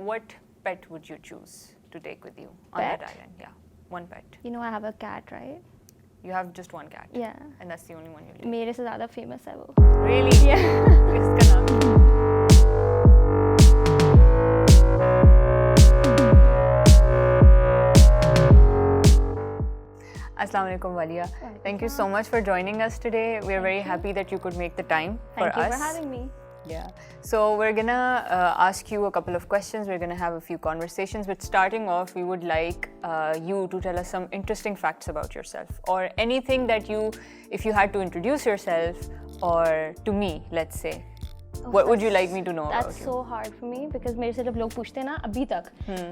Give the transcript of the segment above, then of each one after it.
what pet would you choose to take with you on that island? Yeah, one pet. You know I have a cat, right? You have just one cat? Yeah. And that's the only one you take? मेरे से ज़्यादा famous है वो. Really? Yeah. किसका नाम? Assalamu alaikum, Waliya. Thank you so much for joining us today. We're very happy that you could make the time for us. Thank you for having me. Yeah. So we're gonna ask you a couple of questions. We're gonna have a few conversations. But starting off, we would like you to tell us some interesting facts about yourself, or anything that you, if you had to introduce yourself, or to me, let's say. What would you like me to know about you? That's so hard for me because मेरे से जब लोग पूछते हैं ना अभी तक,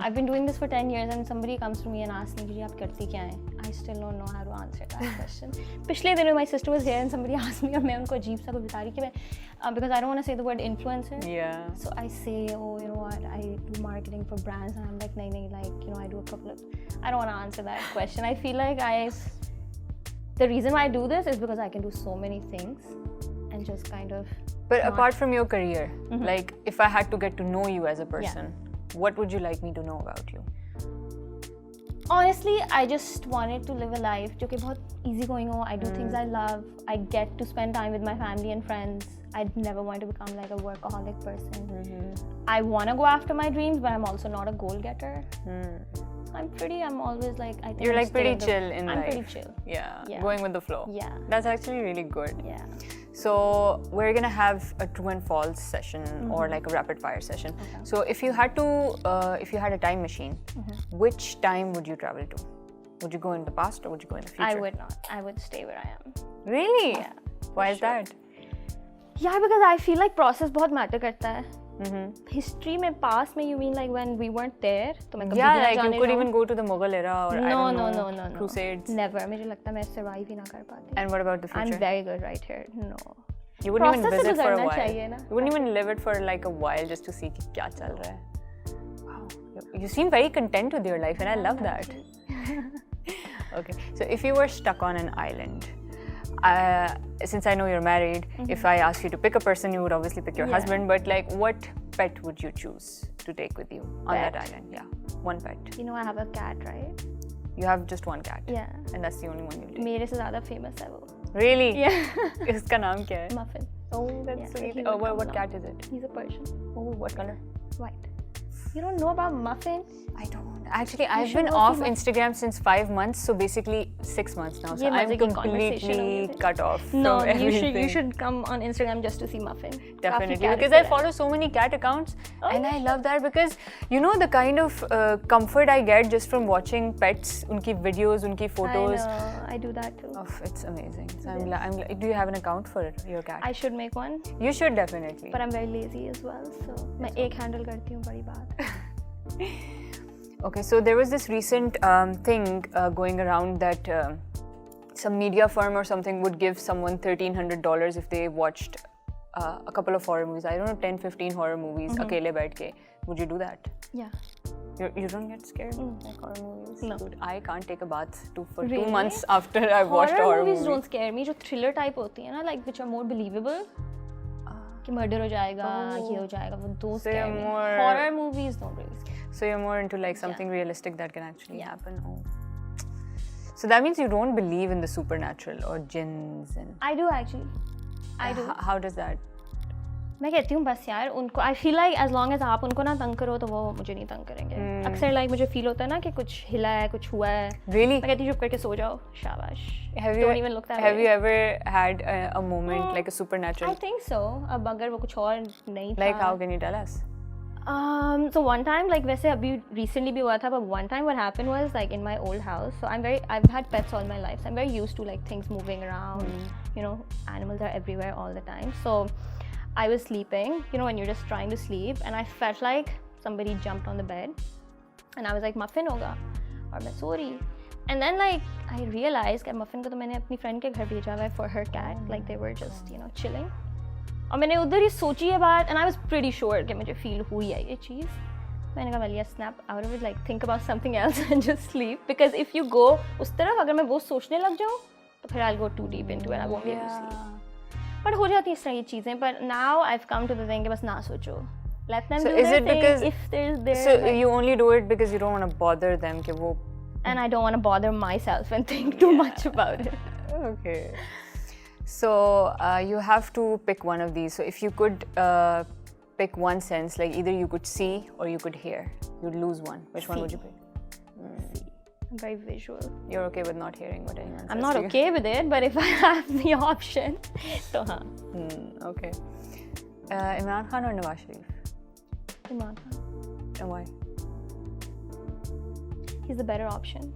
I've been doing this for 10 years and somebody comes to me and asks me कि आप करती क्या हैं? I still don't know how to answer that question. पिछले दिनों my sister was here and somebody asked me और मैं उनको अजीब सा कुछ बता रही कि मैं because I don't want to say the word influencer. Yeah. So I say, oh, you know what, I do marketing for brands and I'm like, nahi, like, you know, I do a couple of, I don't want to answer that question. I feel like the reason why I do this is because I can do so many things and just kind of. But apart from your career, like if I had to get to know you as a person, what would you like me to know about you? Honestly, I just wanted to live a life जो कि बहुत easy going हो. I do things I love. I get to spend time with my family and friends. I never want to become like a workaholic person. I want to go after my dreams, but I'm also not a goal getter. I'm always like, I think you're like pretty chill in life. I'm pretty chill. Yeah, going with the flow. Yeah. That's actually really good. Yeah. So we're gonna have a true and false session or like a rapid fire session. Okay. So if you had a time machine, which time would you travel to? Would you go in the past or would you go in the future? I would not. I would stay where I am. Really? Yeah. Why is that? Yeah, because I feel like process बहुत matter करता है. History में past में you mean like when we weren't there? तो मैं कभी yeah, like you could even go to the Mughal era or no. Crusades. Never. मुझे लगता है मैं survive ही ना कर पाती. And what about the future? I'm very good right here. No. You wouldn't even visit for a while. चाहिए ना. You wouldn't even live it for like a while just to see कि क्या चल रहा है. Wow. You seem very content with your life and I love that. Okay. So if you were stuck on an island, since I know you're married, if I ask you to pick a person, you would obviously pick your husband. But like, what pet would you choose to take with you on that island? Yeah, one pet. You know I have a cat, right? You have just one cat. Yeah. And that's the only one you take. मेरे से ज़्यादा famous है वो. Really? Yeah. इसका नाम क्या है? Muffin. Oh, that's sweet. Oh, what cat is it? He's a Persian. Oh, what color? White. You don't know about Muffin? I don't. Actually, I've been off Instagram since 5 months, so basically 6 months now. So I'm completely cut off from everything. You should come on Instagram just to see Muffin. Definitely, because I follow so many cat accounts, and I love that because you know the kind of comfort I get just from watching pets, unki videos, unki photos. I know, I do that too. Oh, it's amazing. So I'm do you have an account for your cat? I should make one. You should definitely. But I'm very lazy as well, so मैं एक handle करती हूँ बड़ी बात. Okay, so there was this recent thing going around that some media firm or something would give someone $1,300 if they watched a couple of horror movies. I don't know, 10, 15 horror movies, akele baith ke. Would you do that? Yeah. You don't get scared like horror movies? No. Dude, I can't take a bath for Really? 2 months after I've watched a horror movie. Horror movies don't scare me. जो thriller type होती है ना, like which are more believable. कि murder हो जाएगा, ये हो जाएगा, वो those scare me. Horror movies don't really scare me. So you're more into like something realistic that can actually happen. Oh. So that means you don't believe in the supernatural or jinns and. I do actually. I do. How does that? मैं कहती हूँ बस यार उनको I feel like as long as आप उनको ना तंग करो तो वो मुझे नहीं तंग करेंगे. अक्सर like मुझे feel होता है ना कि कुछ हिला है, कुछ हुआ है. Really? मैं कहती हूँ चुप करके सो जाओ. शाबाश. Don't even look that way. Have you ever had a moment like a supernatural? I think so. अब अगर वो कुछ और नहीं था. Like how can you tell us? So one time, like वैसे अभी recently भी हुआ था, but one time what happened was like in my old house. So I've had pets all my life. So I'm very used to like things moving around. You know, animals are everywhere all the time. So I was sleeping, you know, when you're just trying to sleep, and I felt like somebody jumped on the bed, and I was like, Muffin होगा, और मैं सो रही. And then like I realized कि Muffin को तो मैंने अपनी friend के घर भेजा हुआ है for her cat, like they were just, you know, chilling. और मैंने उधर ही सोची ये बात, and I was pretty sure कि मुझे feel हुई है ये चीज़. मैंने कहा Waliya, snap out of it, like think about something else and just sleep, because if you go उस तरफ अगर मैं वो सोचने लग जाऊँ तो फिर I'll go too deep into it, I won't be able to sleep. But हो जाती है इस तरह की चीज़ें. But now I've come to the thing कि बस ना सोचो. let them So do is their it thing because if there's there. so like, you only do it because you don't want to bother them कि वो and I don't want to bother myself and think too much about it. Okay. So you have to pick one of these. So if you could pick one sense, like either you could see or you could hear, you'd lose one. Which one would you pick? See. I'm very visual. You're okay with not hearing what anyone says I'm not to you? okay with it, but if I have the option, so haan. Okay. Imran Khan or Nawaz Sharif? Imran Khan. And why? He's the better option.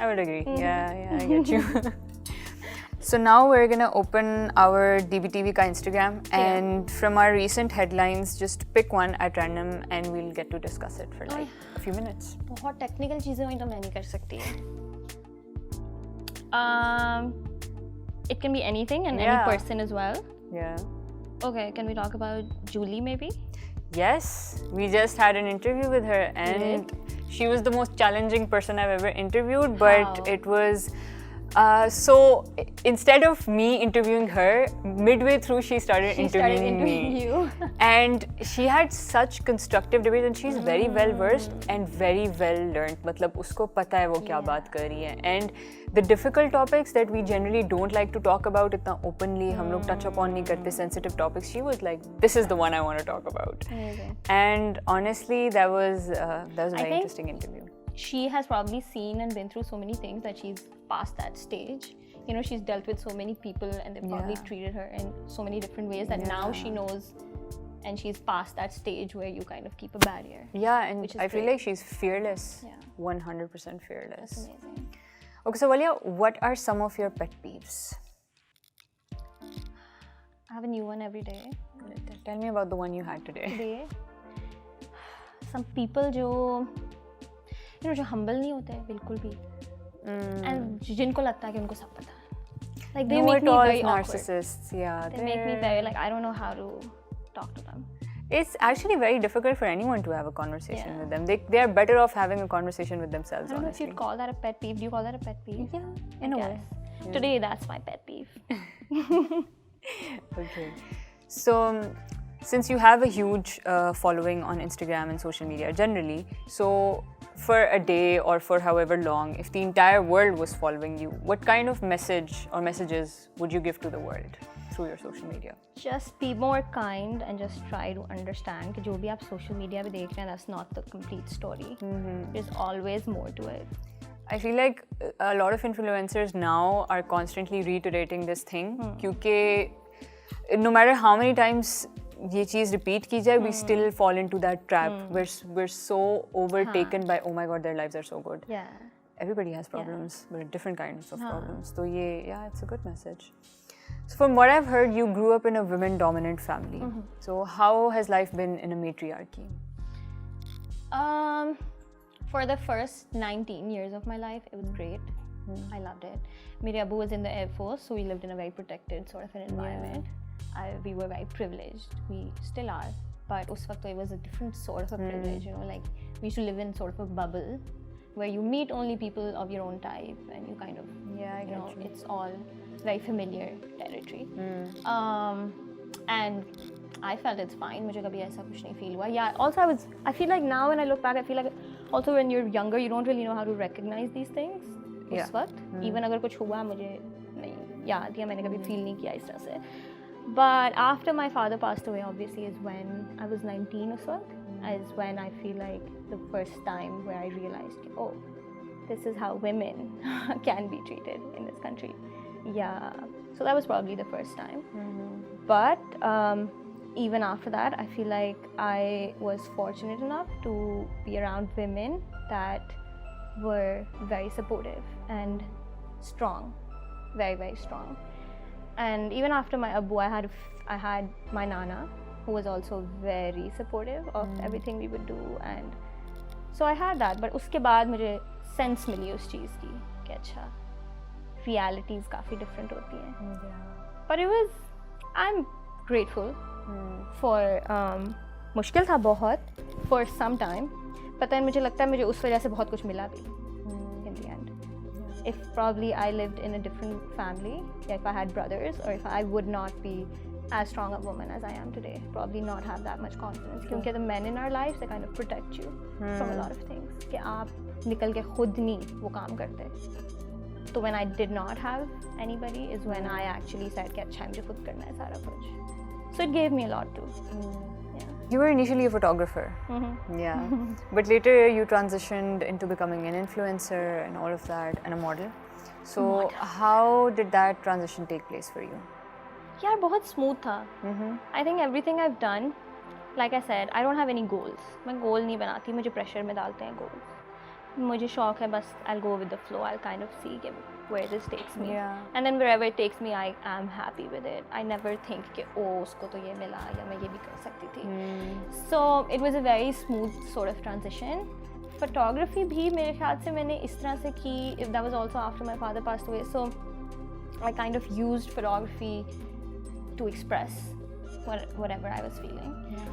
I would agree. Yeah, I get you. So now we're gonna open our DBTV ka Instagram, and from our recent headlines, just pick one at random, and we'll get to discuss it for like a few minutes. बहुत technical चीजें हुई तो मैं नहीं कर सकती. It can be anything and any person as well. Yeah. Okay, can we talk about Julie maybe? Yes, we just had an interview with her, and she was the most challenging person I've ever interviewed, but it was so instead of me interviewing her, midway through she started interviewing me. You. And she had such constructive debate, and she's very well versed and very well learned. मतलब उसको पता है वो क्या बात कर रही है. And the difficult topics that we generally don't like to talk about इतना openly, हम लोग touch upon नहीं करते sensitive topics. She was like, this is the one I want to talk about. Amazing. And honestly, that was a very interesting interview. She has probably seen and been through so many things that she's past that stage. You know, she's dealt with so many people and they've probably treated her in so many different ways that now she knows, and she's past that stage where you kind of keep a barrier. Yeah, and I feel like she's fearless. Yeah. 100% fearless. That's amazing. Okay, so Waliya, what are some of your pet peeves? I have a new one every day. Tell me about the one you had today. Some people जो humble नहीं होते हैं बिल्कुल भी, and जिनको लगता है कि उनको सब पता है, like they make me very narcissists. awkward. Yeah, they make me very like I don't know how to talk to them. It's actually very difficult for anyone to have a conversation with them. They are better off having a conversation with themselves. I don't know if you'd call that a pet peeve. Do you call that a pet peeve? Yeah, in a way. Today, that's my pet peeve. Okay, so since you have a huge following on Instagram and social media generally, so for a day or for however long, if the entire world was following you, what kind of message or messages would you give to the world through your social media? Just be more kind and just try to understand that जो भी आप social media पे देख रहे हैं, that's not the complete story. There's always more to it. I feel like a lot of influencers now are constantly reiterating this thing क्योंकि no matter how many times ये चीज़ repeat की जाए, we still fall into that trap. We're so overtaken by, oh my god, their lives are so good. Yeah. Everybody has problems, but different kinds of problems. So it's a good message. So from what I've heard, you grew up in a women-dominant family. So how has life been in a matriarchy? For the first 19 years of my life, it was great. I loved it. Mere Abu was in the Air Force, so we lived in a very protected sort of an environment. We were very privileged. We still are. But us waqt it was a different sort of a privilege, you know, like we used to live in sort of a bubble where you meet only people of your own type and you kind of, you know, it's all very familiar territory. And I felt it's fine. मुझे कभी ऐसा कुछ नहीं feel हुआ. Yeah, also I feel like now when I look back, I feel like also when you're younger, you don't really know how to recognize these things. उस वक्त, even अगर कुछ हुआ मुझे नहीं याद या मैंने कभी feel नहीं किया इस तरह से. But after my father passed away, obviously, is when I was 19 or so, is when I feel like the first time where I realized, oh, this is how women can be treated in this country. Yeah, so that was probably the first time. But even after that, I feel like I was fortunate enough to be around women that were very supportive and strong, very, very strong. And even after my Abu, I had my Nana, who was also very supportive of everything we would do, and so I had that. But उसके बाद मुझे sense मिली उस चीज़ की कि अच्छा realities काफ़ी different होती हैं. But I'm grateful for मुश्किल था बहुत for some time. But then मुझे लगता है मुझे उस वजह से बहुत कुछ मिला भी in the end. If probably I lived in a different family, if I had brothers, or if I would not be as strong a woman as I am today, probably not have that much confidence. Because the men in our lives, they kind of protect you from a lot of things. कि आप निकल के खुद नहीं वो काम करते. So when I did not have anybody is when I actually said कि अच्छा मुझे खुद करना है सारा कुछ. So it gave me a lot too. Yeah. You were initially a photographer. Yeah. But later you transitioned into becoming an influencer and all of that, and a model. So how did that transition take place for you? यार बहुत smooth था. I think everything I've done, like I said, I don't have any goals. मैं गोल नहीं बनाती, मुझे pressure में डालते हैं गोल्स. मुझे शौक है बस I'll go with the flow. I'll kind of see where this takes me. And then wherever it takes me, I am happy with it. I never think कि उसको तो ये मिला या मैं ये भी कर सकती थी. So it was a very smooth sort of transition. Photography भी मेरे ख्याल से मैंने इस तरह से की. That was also after my father passed away. So I kind of used photography to express whatever I was feeling.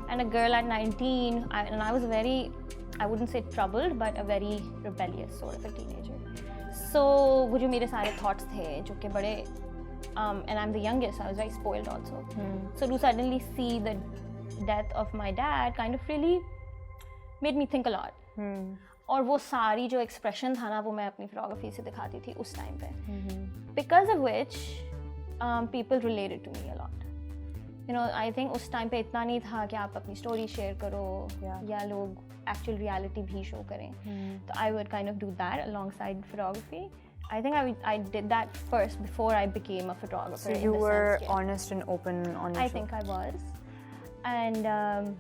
And a girl at 19, and I was very, I wouldn't say troubled, but a very rebellious sort of a teenager. So वो जो मेरे सारे thoughts थे जो कि बड़े and I'm the youngest, I was very spoiled also. So to suddenly see the death of my dad kind of really made me think a lot. और वो सारी जो expression था ना वो मैं अपनी photography से दिखाती थी उस time पे. Because of which people related to me a lot. You know, I think उस time पे इतना नहीं था कि आप अपनी story share करो या लोग actual reality भी show करें. So I would kind of do that alongside photography. I think I did that first before I became a photographer. So you were honest and open on your show. I think I was. And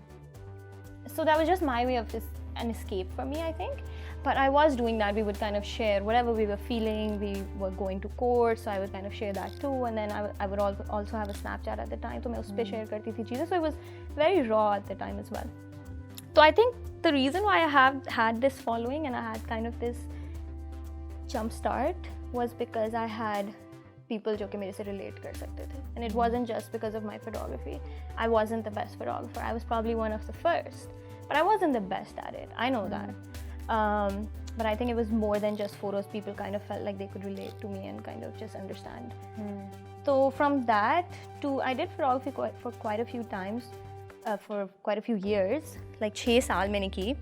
so that was just my way of just an escape for me, I think. But I was doing that. We would kind of share whatever we were feeling. We were going to court, so I would kind of share that too. And then I would also have a Snapchat at the time, so I was share karti thi cheezein. So it was very raw at the time as well. So I think the reason why I have had this following and I had kind of this jump start was because I had people जो कि मेरे से relate कर सकते थे. And it wasn't just because of my photography. I wasn't the best photographer. I was probably one of the first, but I wasn't the best at it. I know that. But I think it was more than just photos. People kind of felt like they could relate to me and kind of just understand. So from that to, I did photography for quite a few times, for quite a few years, like 6 साल मैंने की.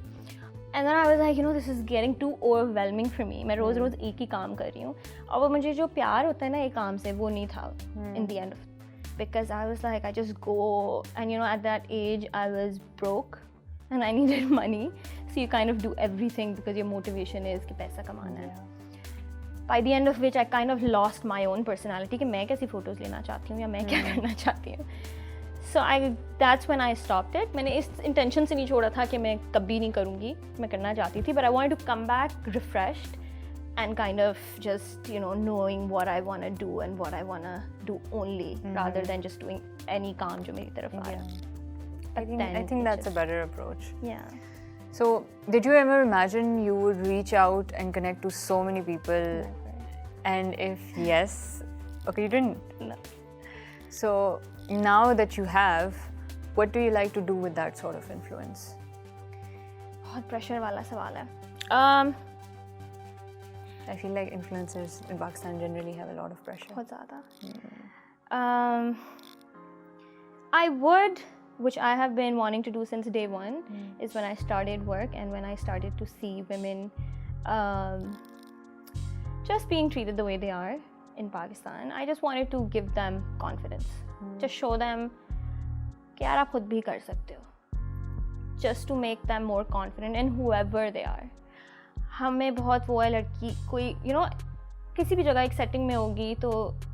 And then I was like, you know, this is getting too overwhelming for me. मैं रोज़ रोज़ एक ही काम कर रही हूँ. और वो मुझे जो प्यार होता है ना एक काम से वो नहीं था in the end of it. Because I was like, I just go, and you know, at that age I was broke and I needed money. So you kind of do everything because your motivation is कि पैसा कमाना है. By the end of which I kind of lost my own personality कि मैं कैसी photos लेना चाहती हूँ या मैं क्या करना चाहती हूँ. So that's when I stopped it. मैंने इस intention से नहीं छोड़ा था कि मैं कभी नहीं करूँगी, मैं करना चाहती थी. But I wanted to come back refreshed and kind of just, you know, knowing what I want to do and what I want to do only, rather than just doing any काम जो मेरी तरफ आया. I think that's a better approach. Yeah. So, did you ever imagine you would reach out and connect to so many people? Never. And if yes, okay, you didn't. No. So, now that you have, what do you like to do with that sort of influence? बहुत pressure वाला सवाल है. I feel like influencers in Pakistan generally have a lot of pressure. बहुत ज़्यादा. I would, which I have been wanting to do since day one, is when I started work and when I started to see women just being treated the way they are in Pakistan. I just wanted to give them confidence. Just show them कि यार आप खुद भी कर सकते हो. Just to make them more confident in whoever they are. हमें बहुत वो है लड़की कोई, you know, किसी भी जगह एक setting में होगी तो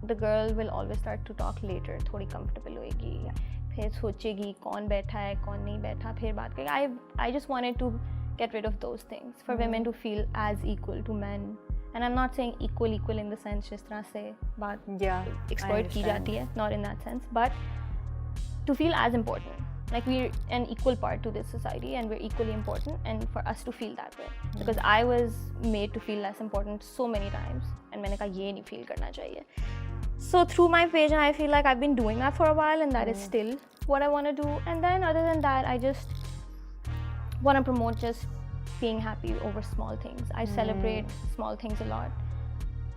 the girl will always start to talk later. थोड़ी comfortable होएगी. फिर सोचेगी कौन बैठा है कौन नहीं बैठा फिर बात करेगी. I just wanted to get rid of those things for women to feel as equal to men. And I'm not saying equal in the sense जिस तरह से बात exploit की जाती है, not in that sense, but to feel as important. Like we're an equal part to this society and we're equally important, and for us to feel that way. Because I was made to feel less important so many times and मैंने कहा ये नहीं feel करना चाहिए. So through my page, I feel like I've been doing that for a while and that is still what I want to do. And then other than that, I just want to promote just being happy over small things. I celebrate small things a lot.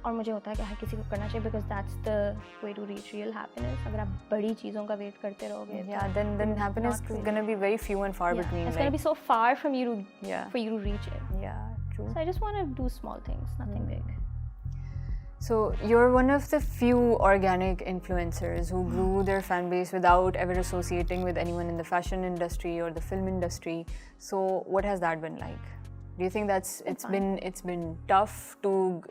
और मुझे होता है कि हर किसी को करना चाहिए because that's the way to reach real happiness. अगर आप बड़ी चीज़ों का वेट करते रहोगे, then happiness is gonna be very few and far between. It's gonna be so far from you for you to reach it. Yeah, true. So I just want to do small things, nothing big. So you're one of the few organic influencers who grew their fan base without ever associating with anyone in the fashion industry or the film industry. So what has that been like? Do you think it's been tough to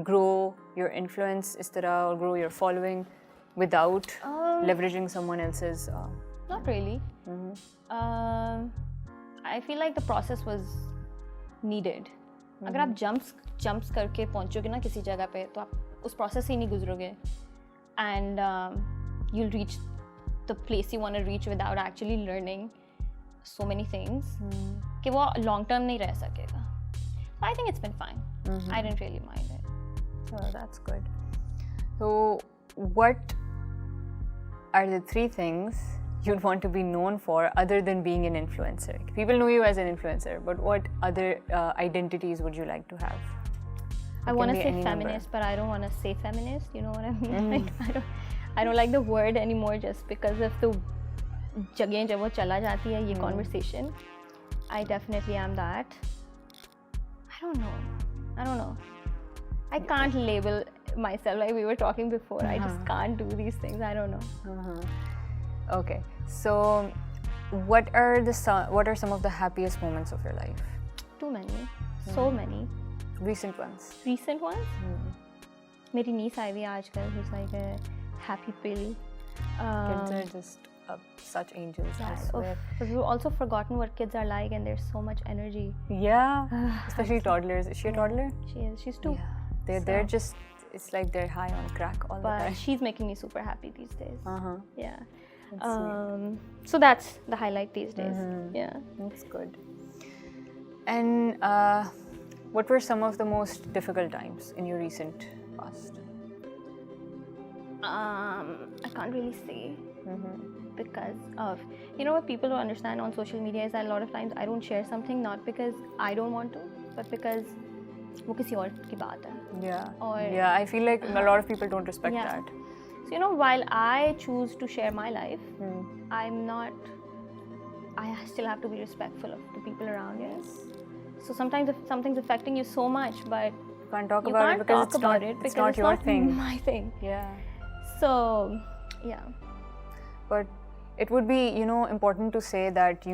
grow your influence is tarah, or grow your following without leveraging someone else's? Not really. I feel like the process was needed. अगर आप jumps करके पहुंचोगे ना किसी जगह पे तो आप उस process से ही नहीं गुजरोगे and you'll reach the place you want to reach without actually learning so many things कि वो long term नहीं रह सकेगा. I think it's been fine. I didn't really mind it. Oh, that's good. So what are the 3 things you'd want to be known for other than being an influencer? People know you as an influencer, but what other identities would you like to have? I want to say feminist, but I don't want to say feminist. You know what I mean? I don't like the word anymore just because of the जगह जब वो चला जाती है ये conversation. I definitely am that. I don't know. I can't label myself like we were talking before. I just can't do these things. I don't know. Okay, so what are some of the happiest moments of your life? Too many, so many. Recent ones. Recent ones? मेरी niece आई हुई आजकल, who's like a happy pill. Kids are just such angels. I swear. But we've also forgotten what kids are like, and there's so much energy. Yeah, especially toddlers. Is she a toddler? She is. She's 2. Yeah, they're just. It's like they're high on crack all the time. But she's making me super happy these days. Yeah. That's so that's the highlight these days. Yeah, that's good. And what were some of the most difficult times in your recent past? I can't really say because of what people don't understand on social media is that a lot of times I don't share something not because I don't want to, but because वो किसी और की बात है. Yeah, I feel like a lot of people don't respect that. So while I choose to share my life, I still have to be respectful of the people around me. So sometimes if something's affecting you so much, but you can't talk about it because it's not your thing. My thing. Yeah. So, yeah. But it would be, important to say that,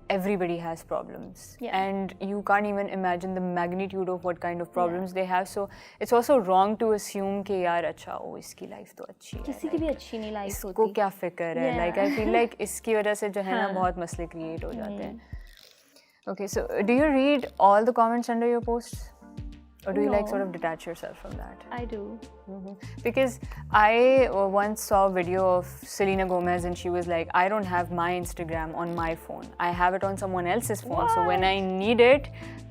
everybody has problems. Yeah. And you can't even imagine the magnitude of what kind of problems they have. So it's also wrong to assume कि यार अच्छा हो इसकी life तो अच्छी है. किसी की भी अच्छी नहीं life होती. इसको क्या फिक्र है? Like I feel like इसकी वजह से जो है ना बहुत मसले create हो जाते हैं. Okay, so do you read all the comments under your posts? Or do you like sort of detach yourself from that? I do. Because I once saw a video of Selena Gomez and she was like, I don't have my Instagram on my phone. I have it on someone else's phone. What? So when I need it,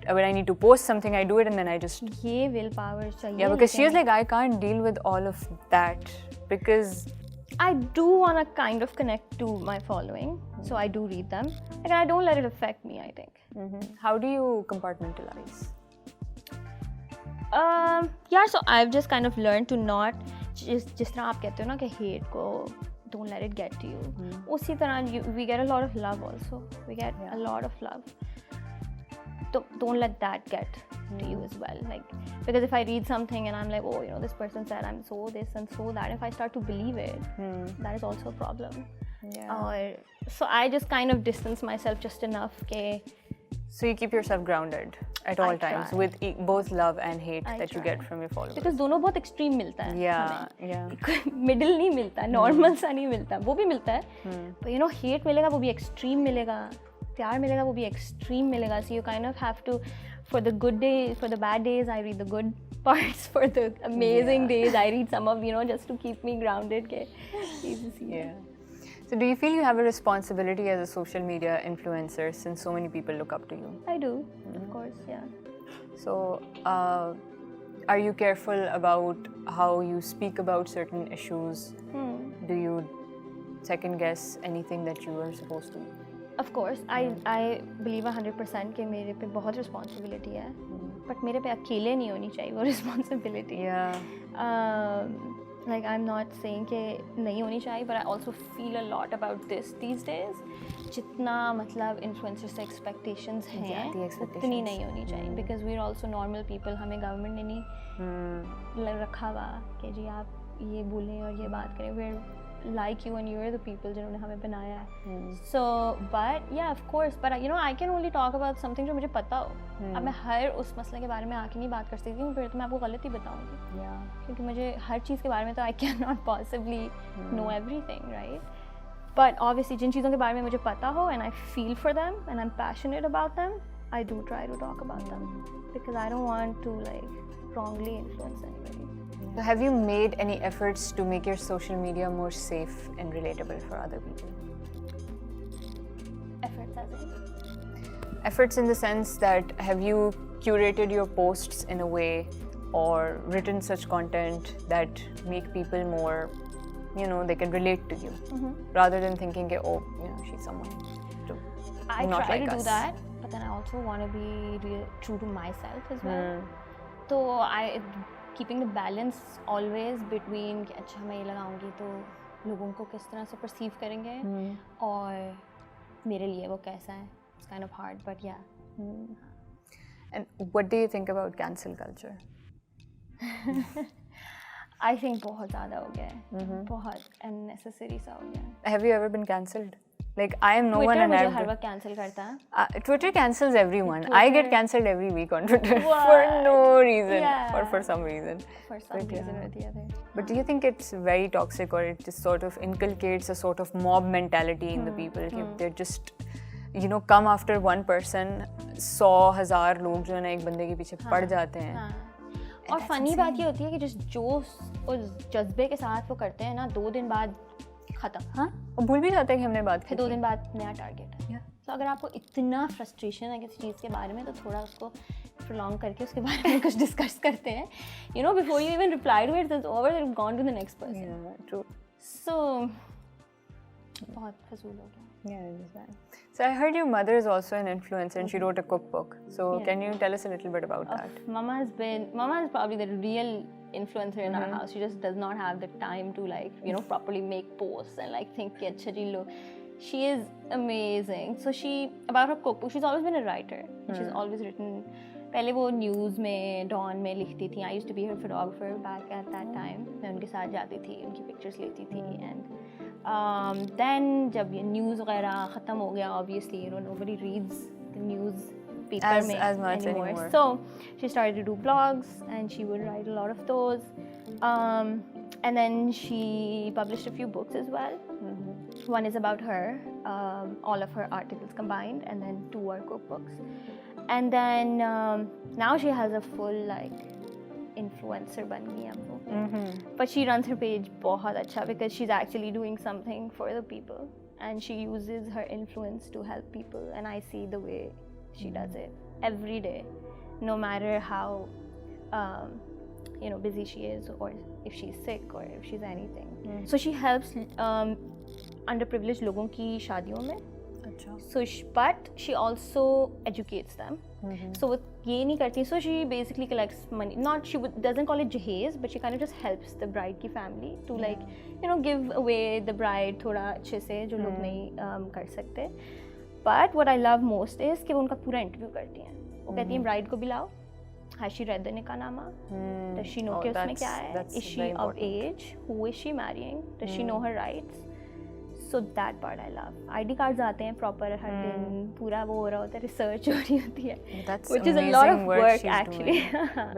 when I need to post something, I do it and then I just... ये willpower चाहिए. Yeah, because she was like, I can't deal with all of that because... I do want to kind of connect to my following. So I do read them. And I don't let it affect me, I think. How do you compartmentalize? Yeah, so I've just kind of learned to not जिस तरह आप कहते हो ना कि hate को don't let it get to you. उसी तरह we get a lot of love also. We get a lot of love. Don't let that get to you as well. Like because if I read something and I'm like, oh, this person said I'm so this and so that, if I start to believe it, that is also a problem. Yeah. So I just kind of distance myself just enough ke. So you keep yourself grounded at all times with both love and hate that you get from your followers. Because दोनों बहुत extreme मिलता है. Yeah. Middle नहीं मिलता, normal सा नहीं मिलता. वो भी मिलता है. But hate मिलेगा वो भी extreme मिलेगा. प्यार मिलेगा वो भी extreme मिलेगा. So you kind of have to, for the good days, for the bad days, I read the good parts. For the amazing days, I read some of just to keep me grounded. Yeah. So do you feel you have a responsibility as a social media influencer since so many people look up to you? I do, of course, yeah. So are you careful about how you speak about certain issues? Do you second guess anything that you are supposed to? Of course, I believe 100% कि मेरे पे बहुत responsibility है. but मेरे पे अकेले नहीं होनी चाहिए वो responsibility. Like I'm not saying कि नहीं होनी चाहिए, but I also feel a lot about this these days. जितना मतलब influencers से expectations हैं उतनी नहीं होनी चाहिए, because we're also normal people. हमें government ने नहीं रखा हुआ कि जी आप ये बोलें और ये बात करें. We're like you and you're the people जिन्होंने हमें बनाया है. So but yeah of course, but you know I can only talk about something जो मुझे पता हो. अब मैं हर उस मसले के बारे में आके नहीं बात कर सकती हूँ, फिर तो मैं आपको गलत ही बताऊँगी. क्योंकि मुझे हर चीज़ के बारे में तो I cannot possibly know everything, right? But obviously जिन चीज़ों के बारे में मुझे पता हो and I feel for them and I'm passionate about them, I do try to talk about them because I don't want to like wrongly influence anybody. So have you made any efforts to make your social media more safe and relatable for other people? Efforts as in? Efforts in the sense that have you curated your posts in a way or written such content that make people more, you know, they can relate to you rather than thinking, oh, you know, she's someone to I not try like to us. do that, but then I also want to be true to myself as well. So I keeping the balance always between कि अच्छा मैं ये लगाऊंगी तो लोगों को किस तरह से perceive करेंगे और मेरे लिए वो कैसा है. It's kind of hard, but yeah. And what do you think about cancel culture? I think बहुत ज़्यादा हो गया है, बहुत unnecessary सा हो गया है. Have you ever been cancelled? Like I am no Twitter one and मुझे I've हर वक्त cancel करता है. Twitter cancels everyone. Twitter. I get cancelled every week on Twitter What? for no reason or for Yeah. some reason. For some reason or the other. But do you think it's very toxic or it just sort of inculcates a sort of mob mentality in the people? They're just, you know, come after one person, 100,000 लोग जो है ना एक बंदे के पीछे पड़ जाते हैं. और फनी बात ये होती है कि जिस जोश और जज्बे के साथ वो करते हैं ना, 2 दिन बाद खत्म. हाँ, और भूल भी जाते हैं कि हमने बात फिर 2 दिन बाद नया टारगेट है. तो अगर आपको इतना फ्रस्ट्रेशन है किसी चीज़ के बारे में तो थोड़ा उसको प्रोलॉन्ग करके उसके बारे में कुछ डिस्कस करते हैं. You know before you even reply to it it's over, it's gone to the next person. True. So बहुत फजूल हो गया. Yeah, I understand. So I heard your mother is also an influencer and she wrote a cookbook. So can you tell us a little bit about that? Mama is probably the real influencer in our house. She just does not have the time to like, you know, properly make posts and like think कि अच्छा जी लो. She is amazing. So about her cookbook, she's always been a writer. She's always written. पहले वो news में don में लिखती थी. I used to be her photographer back at that time. मैं उनके साथ जाती थी, उनकी पिक्चर्स लेती थी. And then जब ये न्यूज़ वगैरह ख़त्म हो गया, obviously you know nobody reads the news paper as much anymore. So she started to do blogs and she would write a lot of those. And then she published a few books as well. One is about her, all of her articles combined, and then 2 are cookbooks. And then now she has a full like influencer ban gayi ab wo. But she runs her page बहुत अच्छा because she's actually doing something for the people and she uses her influence to help people, and I see the way she does it every day, no matter how you know busy she is or if she's sick or if she's anything. So she helps underprivileged लोगों की शादियों में. So but she also educates them. So वो ये नहीं करती. So she basically collects money. Doesn't call it jaheez, but she kind of just helps the bride की family to like you know give away the bride थोड़ा अच्छे से जो लोग नहीं कर सकते. But what I love most is कि वो उनका पूरा interview करती हैं. वो कहती हैं bride को बुलाओ. Has she read the nikahnaama? Does she know कि उसमें क्या है? Is she of age? Who is she marrying? Does she know her rights? So that part I love. ID cards आते हैं proper हर दिन, पूरा वो हो रहा होता है, research हो रही होती है. That's which is a lot of work she's actually.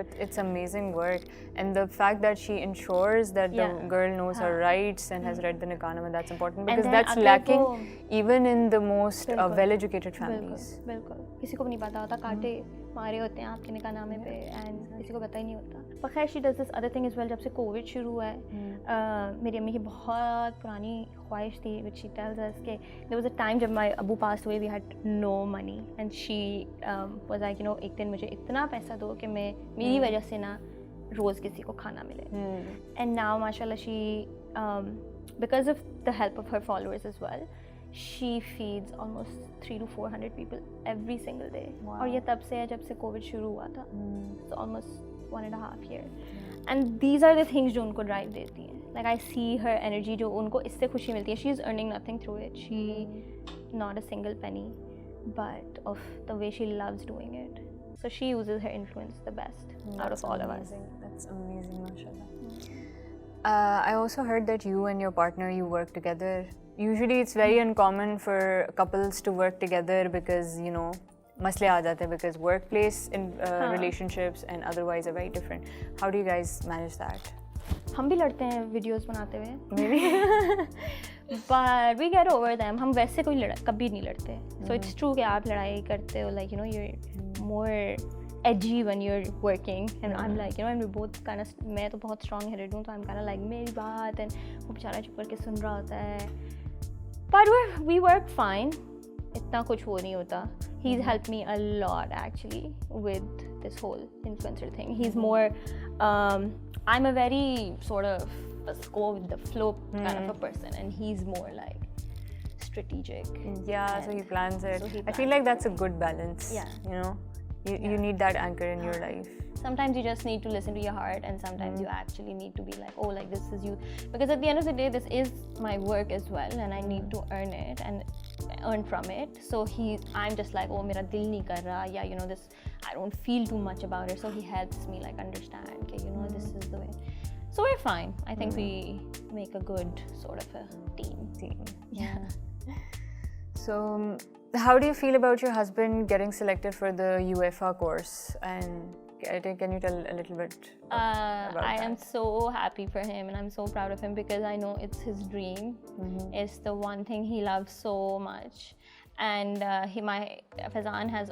But it's amazing work, and the fact that she ensures that the girl knows her rights and has read the nikahnaama, that's important because that's lacking even in the most well-educated families. बिल्कुल किसी को भी नहीं पता होता, कांटे मारे होते हैं आपके निकाहनामे पे and किसी को पता ही नहीं होता. पर खैर she does this other thing as well. जब से कोविड शुरू हुआ है, मेरी अम्मी की बहुत पुरानी ख्वाहिश थी which she tells us कि there was a time जब my Abu passed away, we had no money and she was like you know एक दिन मुझे इतना पैसा दो कि मैं मेरी वजह से ना रोज़ किसी को खाना मिले. And now माशाल्लाह she because of the help of her followers as well, she feeds almost 300 to 400 people every single day. Wow. और ये तब से है जब से कोविड शुरू हुआ था. So almost 1.5 years. And these are the things जो उनको drive देती हैं. Like I see her energy जो उनको इससे खुशी मिलती है. She is earning nothing through it. She not a single penny, but of the way she loves doing it. So she uses her influence the best out of all of us. That's amazing, mashallah. I also heard that you and your partner, you work together. Usually it's very uncommon for couples to work together because, you know, masle aa jate because workplace in relationships and otherwise are very different. How do you guys manage that? हम भी लड़ते हैं videos बनाते हुए. Maybe. But we get over them. हम वैसे कोई कभी नहीं लड़ते. So it's true कि आप लड़ाई करते हो, like, you know, you're more edgy when you're working, and I'm like, you know, and we're both kind of, मैं तो बहुत strong headed हूँ, तो I'm kind of like मेरी बात, and वो बेचारा चुप करके सुन रहा होता है. But we work fine. इतना कुछ वो नहीं होता. He's helped me a lot actually with this whole influencer thing. He's more, I'm a very sort of let's go with the flow kind of a person, and he's more like strategic. Yeah, so he plans it. So I feel like that's a good balance. Yeah. You know, you need that anchor in your life. Sometimes you just need to listen to your heart, and sometimes you actually need to be like, oh, like this is you. Because at the end of the day, this is my work as well, and I need to earn it and earn from it. So I'm just like, oh, mera dil nahi kar raha, yeah, you know, this, I don't feel too much about it. So he helps me like understand, okay, you know, this is the way. So we're fine. I think we make a good sort of a team. Yeah. So, how do you feel about your husband getting selected for the UEFA course? And can you tell a little bit about that? I am so happy for him, and I'm so proud of him because I know it's his dream. It's the one thing he loves so much. And Fazan has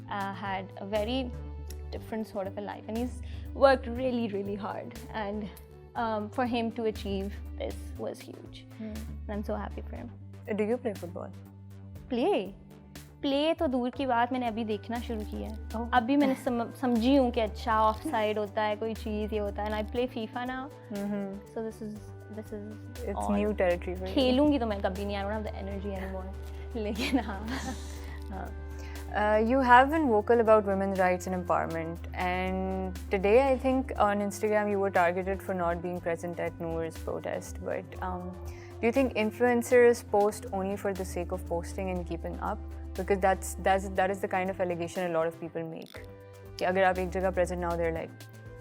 had a very different sort of a life, and he's worked really, really hard. And for him to achieve this was huge. And I'm so happy for him. Do you play football? Play तो दूर की बात, मैंने अभी देखना शुरू किया है. अभी मैंने समझी हूँ कि अच्छा ऑफ साइड होता है, कोई चीज़ ये होता है. And I play FIFA now. So this is it's all. New territory for you. खेलूँगी तो मैं कभी नहीं, I don't have the energy anymore. लेकिन हाँ. You have been vocal about women's rights and empowerment, and today I think on Instagram you were targeted for not being present at Noor's protest. But do you think influencers post only for the sake of posting and keeping up? Because that is the kind of allegation a lot of people make. कि अगर आप एक जगह present now, they're like,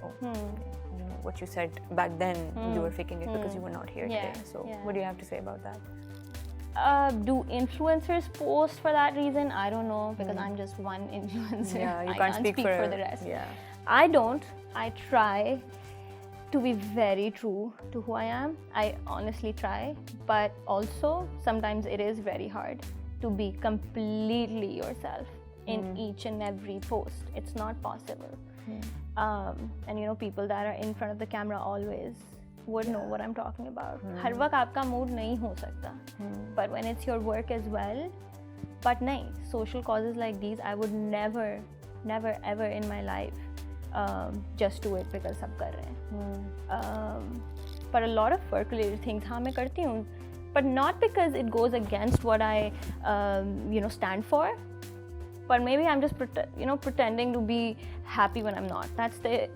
oh, you know, what you said back then, you were faking it because you were not here today. So what do you have to say about that? Do influencers post for that reason? I don't know, because I'm just one influencer. Yeah, you I can't speak for the rest. Yeah. I don't. I try to be very true to who I am. I honestly try, but also sometimes it is very hard to be completely yourself in each and every post. It's not possible. And you know, people that are in front of the camera always would know what I'm talking about. हर वक्त आपका mood नहीं हो सकता. But when it's your work as well, but नहीं, social causes like these, I would never ever in my life just do it because सब कर रहे हैं. But a lot of work related things हाँ मैं करती हूँ, but not because it goes against what I stand for, but maybe I'm just pretending to be happy when I'm not. That's the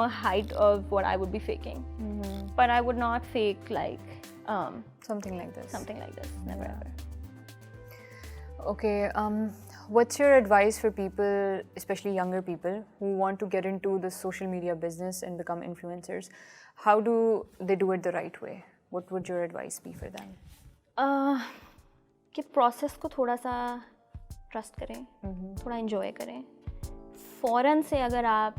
height of what I would be faking. But I would not fake like something like this. Never ever. Okay, what's your advice for people, especially younger people, who want to get into the social media business and become influencers? How do they do it the right way? What would your advice be for them? कि process को थोड़ा सा trust करें, थोड़ा enjoy करें. फ़ौरन से अगर आप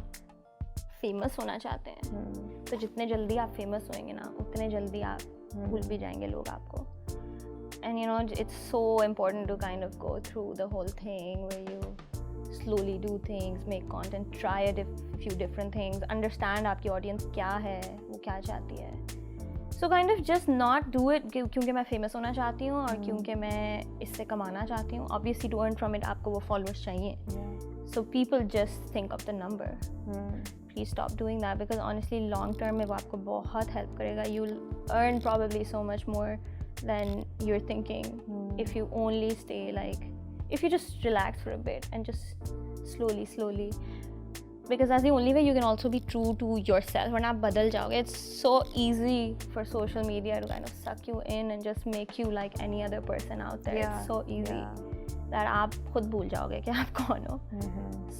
famous होना चाहते हैं, तो जितने जल्दी आप famous होएंगे ना, उतने जल्दी आप भूल भी जाएंगे लोग आपको. And you know, it's so important to kind of go through the whole thing where you slowly do things, make content, try a few different things, understand आपकी audience क्या है, वो क्या चाहती है. So kind of just not do it क्योंकि मैं famous होना चाहती हूँ और क्योंकि मैं इससे कमाना चाहती हूँ. Obviously to earn from it आपको वो followers चाहिए. So people just think of the number. Please stop doing that, because honestly long term में वो आपको बहुत help करेगा. You'll earn probably so much more then you're thinking if you only stay like, if you just relax for a bit and just slowly, because that's the only way you can also be true to yourself. When aap badal jaoge, it's so easy for social media to kind of suck you in and just make you like any other person out there. It's so easy that aap khud bhul jaoge ki aap kaun ho.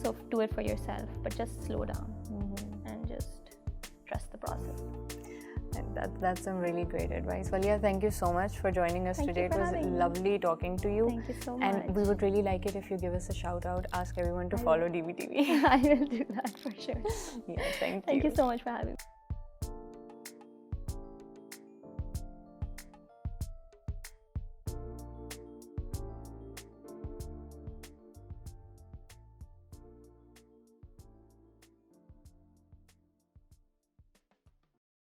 So do it for yourself, but just slow down and just trust the process. That's some really great advice. Waliya, thank you so much for joining us today. It was lovely talking to you. Thank you so much. And we would really like it if you give us a shout out. Ask everyone to follow DBTV. I will do that for sure. Yeah, thank you. Thank you so much for having me.